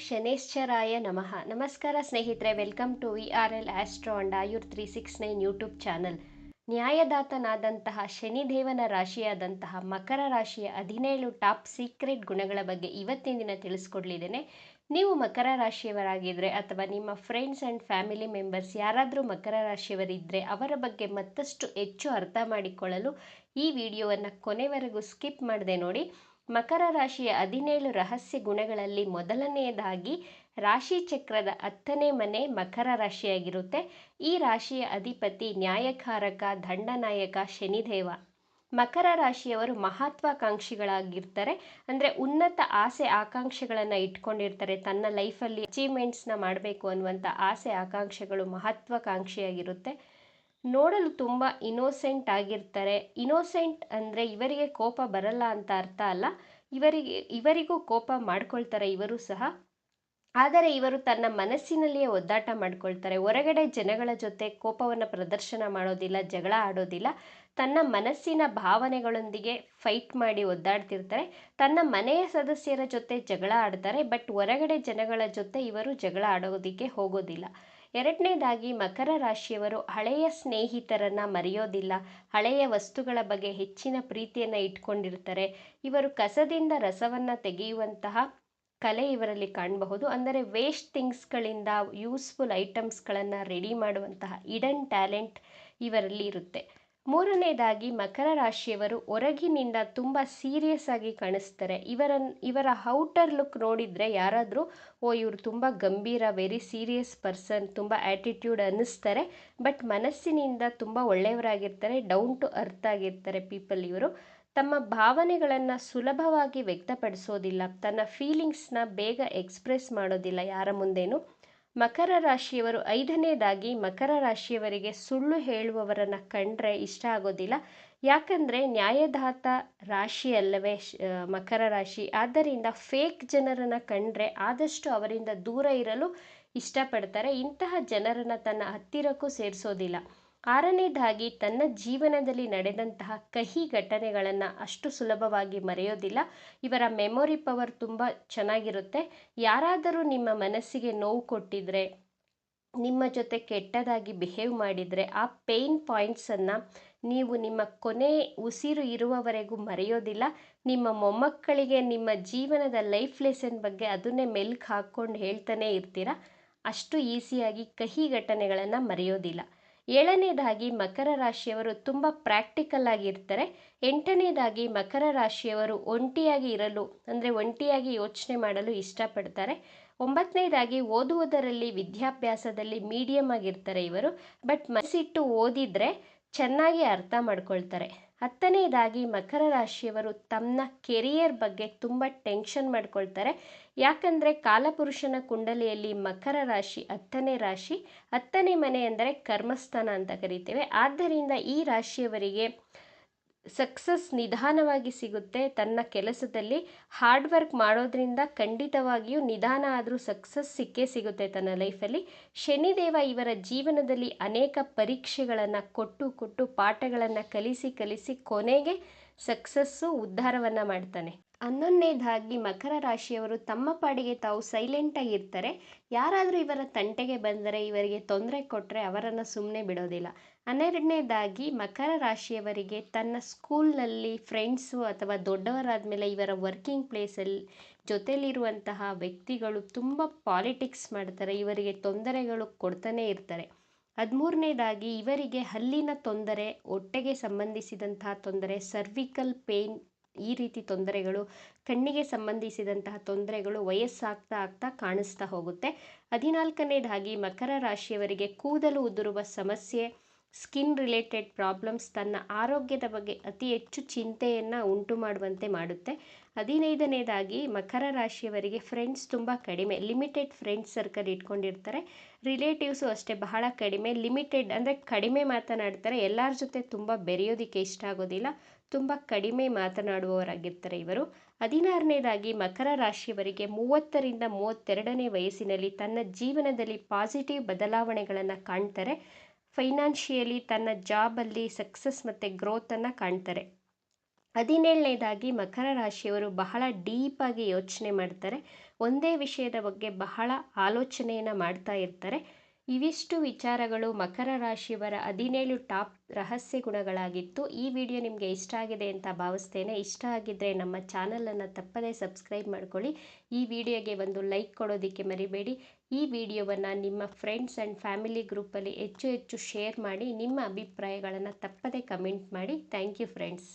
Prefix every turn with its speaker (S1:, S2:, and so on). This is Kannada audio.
S1: ಶನೇಶ್ಚರಾಯ ನಮಃ. ನಮಸ್ಕಾರ ಸ್ನೇಹಿತರೆ, welcome to VRL astro and Ayur 369 YouTube channel. ನ್ಯಾಯದಾತನಾದಂತಹ ಶನಿದೇವನ ರಾಶಿಯಾದಂತಹ ಮಕರ ರಾಶಿಯ 17 ಟಾಪ್ ಸೀಕ್ರೆಟ್ ಗುಣಗಳ ಬಗ್ಗೆ ಇವತ್ತಿನ ದಿನ ತಿಳಿಸ್ಕೊಡ್ಲಿದ್ದೇನೆ. ನೀವು ಮಕರ ರಾಶಿಯವರಾಗಿದ್ದರೆ ಅಥವಾ ನಿಮ್ಮ ಫ್ರೆಂಡ್ಸ್ ಆ್ಯಂಡ್ ಫ್ಯಾಮಿಲಿ ಮೆಂಬರ್ಸ್ ಯಾರಾದರೂ ಮಕರ ರಾಶಿಯವರಿದ್ದರೆ ಅವರ ಬಗ್ಗೆ ಮತ್ತಷ್ಟು ಹೆಚ್ಚು ಅರ್ಥ ಮಾಡಿಕೊಳ್ಳಲು ಈ ವಿಡಿಯೋವನ್ನು ಕೊನೆವರೆಗೂ ಸ್ಕಿಪ್ ಮಾಡದೆ ನೋಡಿ. ಮಕರ ರಾಶಿಯ 17 ರಹಸ್ಯ ಗುಣಗಳಲ್ಲಿ ಮೊದಲನೆಯದಾಗಿ ರಾಶಿ ಚಕ್ರದ 10ನೇ ಮನೆ ಮಕರ ರಾಶಿಯಾಗಿರುತ್ತೆ. ಈ ರಾಶಿಯ ಅಧಿಪತಿ ನ್ಯಾಯಕಾರಕ ದಂಡನಾಯಕ ಶನಿದೇವ. ಮಕರ ರಾಶಿಯವರು ಮಹತ್ವಾಕಾಂಕ್ಷಿಗಳಾಗಿರ್ತಾರೆ. ಅಂದರೆ ಉನ್ನತ ಆಸೆ ಆಕಾಂಕ್ಷೆಗಳನ್ನು ಇಟ್ಕೊಂಡಿರ್ತಾರೆ. ತನ್ನ ಲೈಫಲ್ಲಿ ಅಚೀವ್ಮೆಂಟ್ಸ್ನ ಮಾಡಬೇಕು ಅನ್ನುವಂಥ ಆಸೆ ಆಕಾಂಕ್ಷೆಗಳು ಮಹತ್ವಾಕಾಂಕ್ಷಿಯಾಗಿರುತ್ತೆ. ನೋಡಲು ತುಂಬ ಇನೋಸೆಂಟ್ ಆಗಿರ್ತಾರೆ. ಇನೋಸೆಂಟ್ ಅಂದರೆ ಇವರಿಗೆ ಕೋಪ ಬರಲ್ಲ ಅಂತ ಅರ್ಥ ಅಲ್ಲ, ಇವರಿಗೂ ಕೋಪ ಮಾಡ್ಕೊಳ್ತಾರೆ ಇವರು ಸಹ. ಆದರೆ ಇವರು ತನ್ನ ಮನಸ್ಸಿನಲ್ಲಿಯೇ ಒದ್ದಾಟ ಮಾಡ್ಕೊಳ್ತಾರೆ. ಹೊರಗಡೆ ಜನಗಳ ಜೊತೆ ಕೋಪವನ್ನು ಪ್ರದರ್ಶನ ಮಾಡೋದಿಲ್ಲ, ಜಗಳ ಆಡೋದಿಲ್ಲ. ತನ್ನ ಮನಸ್ಸಿನ ಭಾವನೆಗಳೊಂದಿಗೆ ಫೈಟ್ ಮಾಡಿ ಒದ್ದಾಡ್ತಿರ್ತಾರೆ. ತನ್ನ ಮನೆಯ ಸದಸ್ಯರ ಜೊತೆ ಜಗಳ ಆಡ್ತಾರೆ, ಬಟ್ ಹೊರಗಡೆ ಜನಗಳ ಜೊತೆ ಇವರು ಜಗಳ ಆಡೋದಕ್ಕೆ ಹೋಗೋದಿಲ್ಲ. ಎರಡನೇದಾಗಿ ಮಕರ ರಾಶಿಯವರು ಹಳೆಯ ಸ್ನೇಹಿತರನ್ನು ಮರೆಯೋದಿಲ್ಲ. ಹಳೆಯ ವಸ್ತುಗಳ ಬಗ್ಗೆ ಹೆಚ್ಚಿನ ಪ್ರೀತಿಯನ್ನು ಇಟ್ಕೊಂಡಿರ್ತಾರೆ. ಇವರು ಕಸದಿಂದ ರಸವನ್ನು ತೆಗೆಯುವಂತಹ ಕಲೆ ಇವರಲ್ಲಿ ಕಾಣಬಹುದು. ಅಂದರೆ ವೇಸ್ಟ್ ಥಿಂಗ್ಸ್ಗಳಿಂದ ಯೂಸ್ಫುಲ್ ಐಟಮ್ಸ್ಗಳನ್ನು ರೆಡಿ ಮಾಡುವಂತಹ ಇಡನ್ ಟ್ಯಾಲೆಂಟ್ ಇವರಲ್ಲಿ ಇರುತ್ತೆ. ಮೂರನೇದಾಗಿ ಮಕರ ರಾಶಿಯವರು ಹೊರಗಿನಿಂದ ತುಂಬ ಸೀರಿಯಸ್ ಆಗಿ ಕಾಣಿಸ್ತಾರೆ. ಇವರ ಔಟರ್ ಲುಕ್ ನೋಡಿದರೆ ಯಾರಾದರೂ ಇವರು ತುಂಬ ಗಂಭೀರ, ವೆರಿ ಸೀರಿಯಸ್ ಪರ್ಸನ್, ತುಂಬ ಆ್ಯಟಿಟ್ಯೂಡ್ ಅನ್ನಿಸ್ತಾರೆ. ಬಟ್ ಮನಸ್ಸಿನಿಂದ ತುಂಬ ಒಳ್ಳೆಯವರಾಗಿರ್ತಾರೆ, ಡೌನ್ ಟು ಅರ್ತ್ ಆಗಿರ್ತಾರೆ ಪೀಪಲ್ ಇವರು. ತಮ್ಮ ಭಾವನೆಗಳನ್ನು ಸುಲಭವಾಗಿ ವ್ಯಕ್ತಪಡಿಸೋದಿಲ್ಲ, ತನ್ನ ಫೀಲಿಂಗ್ಸ್ನ ಬೇಗ ಎಕ್ಸ್ಪ್ರೆಸ್ ಮಾಡೋದಿಲ್ಲ ಯಾರ ಮುಂದೇನು. ಮಕರ ರಾಶಿಯವರು ಐದನೇದಾಗಿ ಮಕರ ರಾಶಿಯವರಿಗೆ ಸುಳ್ಳು ಹೇಳುವವರನ್ನು ಕಂಡ್ರೆ ಇಷ್ಟ ಆಗೋದಿಲ್ಲ. ಯಾಕಂದರೆ ನ್ಯಾಯದಾತ ರಾಶಿ ಅಲ್ಲವೇ ಮಕರ ರಾಶಿ. ಆದ್ದರಿಂದ ಫೇಕ್ ಜನರನ್ನು ಕಂಡ್ರೆ ಆದಷ್ಟು ಅವರಿಂದ ದೂರ ಇರಲು ಇಷ್ಟಪಡ್ತಾರೆ. ಇಂತಹ ಜನರನ್ನು ತನ್ನ ಹತ್ತಿರಕ್ಕೂ ಸೇರಿಸೋದಿಲ್ಲ. ಆರನೇದಾಗಿ ತನ್ನ ಜೀವನದಲ್ಲಿ ನಡೆದಂತಹ ಕಹಿ ಘಟನೆಗಳನ್ನು ಅಷ್ಟು ಸುಲಭವಾಗಿ ಮರೆಯೋದಿಲ್ಲ. ಇವರ ಮೆಮೊರಿ ಪವರ್ ತುಂಬ ಚೆನ್ನಾಗಿರುತ್ತೆ. ಯಾರಾದರೂ ನಿಮ್ಮ ಮನಸ್ಸಿಗೆ ನೋವು ಕೊಟ್ಟಿದ್ರೆ, ನಿಮ್ಮ ಜೊತೆ ಕೆಟ್ಟದಾಗಿ ಬಿಹೇವ್ ಮಾಡಿದರೆ ಆ ಪೇಯ್ನ್ ಪಾಯಿಂಟ್ಸನ್ನು ನೀವು ನಿಮ್ಮ ಕೊನೆ ಉಸಿರು ಇರುವವರೆಗೂ ಮರೆಯೋದಿಲ್ಲ. ನಿಮ್ಮ ಮೊಮ್ಮಕ್ಕಳಿಗೆ ನಿಮ್ಮ ಜೀವನದ ಲೈಫ್ ಲೆಸನ್ ಬಗ್ಗೆ ಅದನ್ನೇ ಮೆಲ್ಕು ಹಾಕ್ಕೊಂಡು ಹೇಳ್ತಾನೆ ಇರ್ತೀರ. ಅಷ್ಟು ಈಸಿಯಾಗಿ ಕಹಿ ಘಟನೆಗಳನ್ನು ಮರೆಯೋದಿಲ್ಲ. ಏಳನೇದಾಗಿ ಮಕರ ರಾಶಿಯವರು ತುಂಬ ಪ್ರಾಕ್ಟಿಕಲ್ ಆಗಿರ್ತಾರೆ. ಎಂಟನೇದಾಗಿ ಮಕರ ರಾಶಿಯವರು ಒಂಟಿಯಾಗಿ ಇರಲು, ಅಂದರೆ ಒಂಟಿಯಾಗಿ ಯೋಚನೆ ಮಾಡಲು ಇಷ್ಟಪಡ್ತಾರೆ. ಒಂಬತ್ತನೇದಾಗಿ ಓದುವುದರಲ್ಲಿ, ವಿದ್ಯಾಭ್ಯಾಸದಲ್ಲಿ ಮೀಡಿಯಮ್ ಆಗಿರ್ತಾರೆ ಇವರು. ಬಟ್ ಮನಸ್ಸಿಟ್ಟು ಓದಿದರೆ ಚೆನ್ನಾಗಿ ಅರ್ಥ ಮಾಡ್ಕೊಳ್ತಾರೆ. ಹತ್ತನೇದಾಗಿ ಮಕರ ರಾಶಿಯವರು ತಮ್ಮ ಕೆರಿಯರ್ ಬಗ್ಗೆ ತುಂಬ ಟೆನ್ಷನ್ ಮಾಡ್ಕೊಳ್ತಾರೆ. ಯಾಕಂದರೆ ಕಾಲಪುರುಷನ ಕುಂಡಲಿಯಲ್ಲಿ ಮಕರ ರಾಶಿ 10ನೇ ರಾಶಿ, 10ನೇ ಮನೆ ಅಂದರೆ ಕರ್ಮಸ್ಥಾನ ಅಂತ ಕರಿತೇವೆ. ಆದ್ದರಿಂದ ಈ ರಾಶಿಯವರಿಗೆ ಸಕ್ಸಸ್ ನಿಧಾನವಾಗಿ ಸಿಗುತ್ತೆ. ತನ್ನ ಕೆಲಸದಲ್ಲಿ ಹಾರ್ಡ್ ವರ್ಕ್ ಮಾಡೋದ್ರಿಂದ ಖಂಡಿತವಾಗಿಯೂ ನಿಧಾನ ಆದರೂ ಸಕ್ಸಸ್ ಸಿಕ್ಕೇ ಸಿಗುತ್ತೆ ತನ್ನ ಲೈಫಲ್ಲಿ. ಶನಿದೇವ ಇವರ ಜೀವನದಲ್ಲಿ ಅನೇಕ ಪರೀಕ್ಷೆಗಳನ್ನು ಕೊಟ್ಟು ಪಾಠಗಳನ್ನು ಕಲಿಸಿ ಕೊನೆಗೆ ಸಕ್ಸಸ್ಸು ಉದ್ಧಾರವನ್ನು ಮಾಡ್ತಾನೆ. 11ನೇದಾಗಿ ಮಕರ ರಾಶಿಯವರು ತಮ್ಮ ಪಾಡಿಗೆ ತಾವು ಸೈಲೆಂಟಾಗಿರ್ತಾರೆ. ಯಾರಾದರೂ ಇವರ ತಂಟೆಗೆ ಬಂದರೆ, ಇವರಿಗೆ ತೊಂದರೆ ಕೊಟ್ಟರೆ ಅವರನ್ನು ಸುಮ್ಮನೆ ಬಿಡೋದಿಲ್ಲ. 12ನೇದಾಗಿ ಮಕರ ರಾಶಿಯವರಿಗೆ ತನ್ನ ಸ್ಕೂಲ್ನಲ್ಲಿ ಫ್ರೆಂಡ್ಸು ಅಥವಾ ದೊಡ್ಡವರಾದ ಮೇಲೆ ಇವರ ವರ್ಕಿಂಗ್ ಪ್ಲೇಸಲ್ಲಿ ಜೊತೆಲಿರುವಂತಹ ವ್ಯಕ್ತಿಗಳು ತುಂಬ ಪಾಲಿಟಿಕ್ಸ್ ಮಾಡ್ತಾರೆ. ಇವರಿಗೆ ತೊಂದರೆಗಳು ಕೊಡ್ತಾನೆ ಇರ್ತಾರೆ. 13ನೇದಾಗಿ ಇವರಿಗೆ ಹಲ್ಲಿನ ತೊಂದರೆ, ಹೊಟ್ಟೆಗೆ ಸಂಬಂಧಿಸಿದಂತಹ ತೊಂದರೆ, ಸರ್ವಿಕಲ್ ಪೇಯ್ನ್, ಈ ರೀತಿ ತೊಂದರೆಗಳು, ಕಣ್ಣಿಗೆ ಸಂಬಂಧಿಸಿದಂತಹ ತೊಂದರೆಗಳು ವಯಸ್ಸಾಗ್ತಾ ಕಾಣಿಸ್ತಾ ಹೋಗುತ್ತೆ. 14ನೇದಾಗಿ ಮಕರ ರಾಶಿಯವರಿಗೆ ಕೂದಲು ಉದುರುವ ಸಮಸ್ಯೆ, ಸ್ಕಿನ್ ರಿಲೇಟೆಡ್ ಪ್ರಾಬ್ಲಮ್ಸ್ ತನ್ನ ಆರೋಗ್ಯದ ಬಗ್ಗೆ ಅತಿ ಹೆಚ್ಚು ಚಿಂತೆಯನ್ನು ಉಂಟು ಮಾಡುವಂತೆ ಮಾಡುತ್ತೆ. 15ನೇದಾಗಿ ಮಕರ ರಾಶಿಯವರಿಗೆ ಫ್ರೆಂಡ್ಸ್ ತುಂಬ ಕಡಿಮೆ, ಲಿಮಿಟೆಡ್ ಫ್ರೆಂಡ್ಸ್ ಸರ್ಕಲ್ ಇಟ್ಕೊಂಡಿರ್ತಾರೆ. ರಿಲೇಟಿವ್ಸು ಅಷ್ಟೇ ಬಹಳ ಕಡಿಮೆ, ಲಿಮಿಟೆಡ್ ಅಂದರೆ ಕಡಿಮೆ ಮಾತನಾಡ್ತಾರೆ. ಎಲ್ಲರ ಜೊತೆ ತುಂಬ ಬೆರೆಯೋದಕ್ಕೆ ಇಷ್ಟ ಆಗೋದಿಲ್ಲ, ತುಂಬ ಕಡಿಮೆ ಮಾತನಾಡುವವರಾಗಿರ್ತಾರೆ ಇವರು. 16ನೇದಾಗಿ ಮಕರ ರಾಶಿಯವರಿಗೆ 30ರಿಂದ 32ನೇ ವಯಸ್ಸಿನಲ್ಲಿ ತನ್ನ ಜೀವನದಲ್ಲಿ ಪಾಸಿಟಿವ್ ಬದಲಾವಣೆಗಳನ್ನು ಕಾಣ್ತಾರೆ. ಫೈನಾನ್ಷಿಯಲಿ ತನ್ನ ಜಾಬಲ್ಲಿ ಸಕ್ಸಸ್ ಮತ್ತು ಗ್ರೋತನ್ನು ಕಾಣ್ತಾರೆ. 17ನೇದಾಗಿ ಮಕರ ರಾಶಿಯವರು ಬಹಳ ಡೀಪಾಗಿ ಯೋಚನೆ ಮಾಡ್ತಾರೆ. ಒಂದೇ ವಿಷಯದ ಬಗ್ಗೆ ಬಹಳ ಆಲೋಚನೆಯನ್ನು ಮಾಡ್ತಾ ಇರ್ತಾರೆ. ಇವಿಷ್ಟು ವಿಚಾರಗಳು ಮಕರ ರಾಶಿಯವರ 17 ಟಾಪ್ ರಹಸ್ಯ ಗುಣಗಳಾಗಿತ್ತು. ಈ ವಿಡಿಯೋ ನಿಮಗೆ ಇಷ್ಟ ಆಗಿದೆ ಅಂತ ಭಾವಿಸ್ತೇನೆ. ಇಷ್ಟ ಆಗಿದ್ದರೆ ನಮ್ಮ ಚಾನಲನ್ನು ತಪ್ಪದೇ ಸಬ್ಸ್ಕ್ರೈಬ್ ಮಾಡ್ಕೊಳ್ಳಿ. ಈ ವಿಡಿಯೋಗೆ ಒಂದು ಲೈಕ್ ಕೊಡೋದಕ್ಕೆ ಮರಿಬೇಡಿ. ಈ ವಿಡಿಯೋವನ್ನು ನಿಮ್ಮ ಫ್ರೆಂಡ್ಸ್ ಆ್ಯಂಡ್ ಫ್ಯಾಮಿಲಿ ಗ್ರೂಪಲ್ಲಿ ಹೆಚ್ಚು ಹೆಚ್ಚು ಶೇರ್ ಮಾಡಿ. ನಿಮ್ಮ ಅಭಿಪ್ರಾಯಗಳನ್ನು ತಪ್ಪದೇ ಕಮೆಂಟ್ ಮಾಡಿ. Thank you friends.